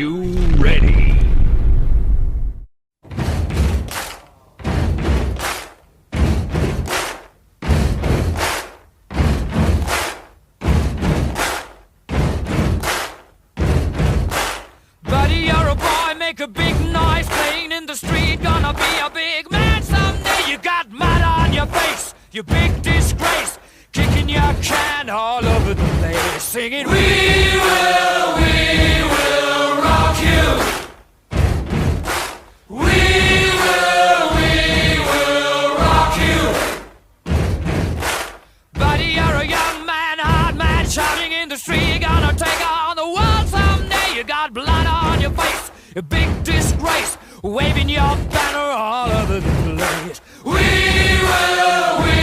You ready? Buddy, you're a boy, make a big noise playing in the street. Gonna be a big man someday. You got mud on your face, you big disgrace. Kicking your can all over the place, singing, we will rock you. We will rock you. Buddy, you're a young man, hard man, shouting in the street. Gonna take on the world someday. You got blood on your face, a big disgrace, waving your banner all over the place. We will